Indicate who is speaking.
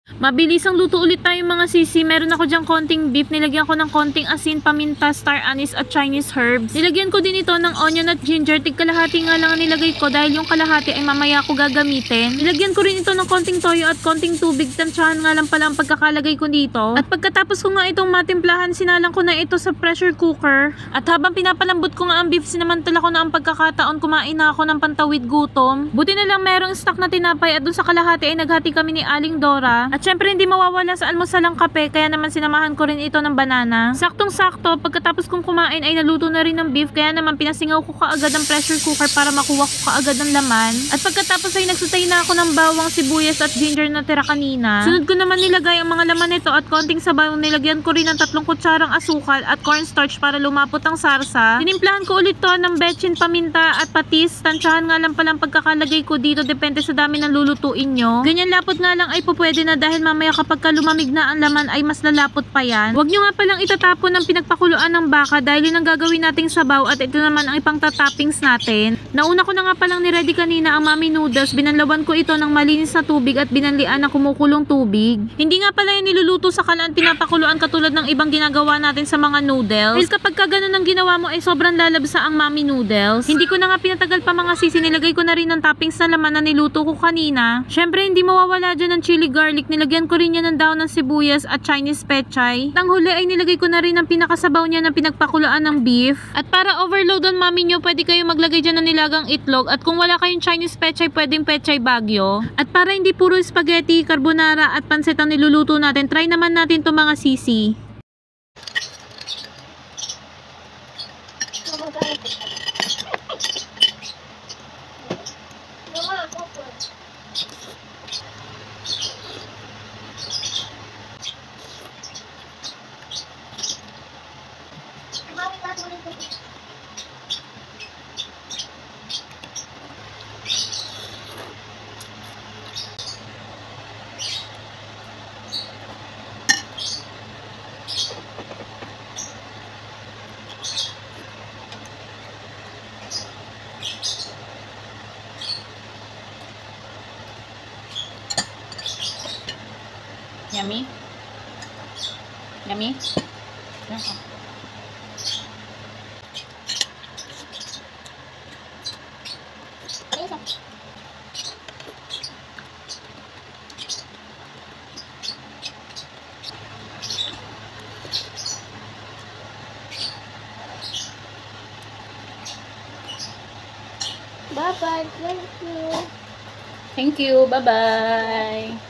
Speaker 1: Mabilis ang luto ulit tayo mga sisi. Meron ako dyang konting beef. Nilagyan ko ng konting asin, paminta, star anise at Chinese herbs. Nilagyan ko din ito ng onion at ginger. Tig-kalahati nga lang ang nilagay ko dahil yung kalahati ay mamaya ko gagamitin. Nilagyan ko rin ito ng konting toyo at konting tubig. Tansyahan nga lang pala ang pagkakalagay ko dito. At pagkatapos ko nga itong matimplahan, sinalang ko na ito sa pressure cooker. At habang pinapalambot ko nga ang beef, sinamantala ko na ang pagkakataon. Kumain na ako ng pantawid gutom. Buti na lang merong stock na tinapay at dun sa kalahati ay naghati kami ni Aling Dora. At syempre hindi mawawala sa almusal ang kape, kaya naman sinamahan ko rin ito ng banana. Saktong-sakto, pagkatapos kong kumain ay naluto na rin ng beef, kaya naman pinasingaw ko kaagad ang pressure cooker para makuha ko kaagad ang laman. At pagkatapos ay nagsutay na ako ng bawang, sibuyas at ginger na tira kanina. Sunod ko naman nilagay ang mga laman nito at konting sabaw. Nilagyan ko rin ng 3 kutsarang asukal at cornstarch para lumapot ang sarsa. Tinimplahan ko ulit to ng betchin, paminta at patis. Tansyahan nga lang palang pagkakalagay ko dito, depende sa dami ng lulutuin nyo. Ganyan lapot nga lang ay pupwede na dahil mamaya kapag lumamig na ang laman ay mas lalapot pa yan. Huwag nyo nga palang itatapon ng pinagpakuluan ng baka dahil yun ang gagawin nating sabaw at ito naman ang ipang toppings natin. Nauna ko na nga palang ni-ready kanina ang mami noodles. Binanlawan ko ito ng malinis na tubig at binanlian ng kumukulong tubig. Hindi nga pala yung niluluto sa kalan pinapakuluan katulad ng ibang ginagawa natin sa mga noodles. Dahil kapag ganun ang ginawa mo ay sobrang lalabsa ang mami noodles. Hindi ko na nga pinatagal pa mga sisi, nilagay ko na rin ng toppings na laman na niluto ko kanina. Syempre hindi mawawala dyan ng chili garlic. Nilagyan ko rin yan ng daon ng sibuyas at Chinese pechay. Ang huli ay nilagay ko na rin ang pinakasabaw niya ng pinagpakuluan ng beef. At para overload on mami nyo, pwede kayo maglagay dyan ng nilagang itlog. At kung wala kayong Chinese pechay, pwedeng pechay bagyo. At para hindi puro spaghetti, carbonara at pansit ang niluluto natin, try naman natin to mga sisi. Yummy? Yummy?
Speaker 2: Bye-bye. Thank you.
Speaker 1: Thank you. Bye-bye.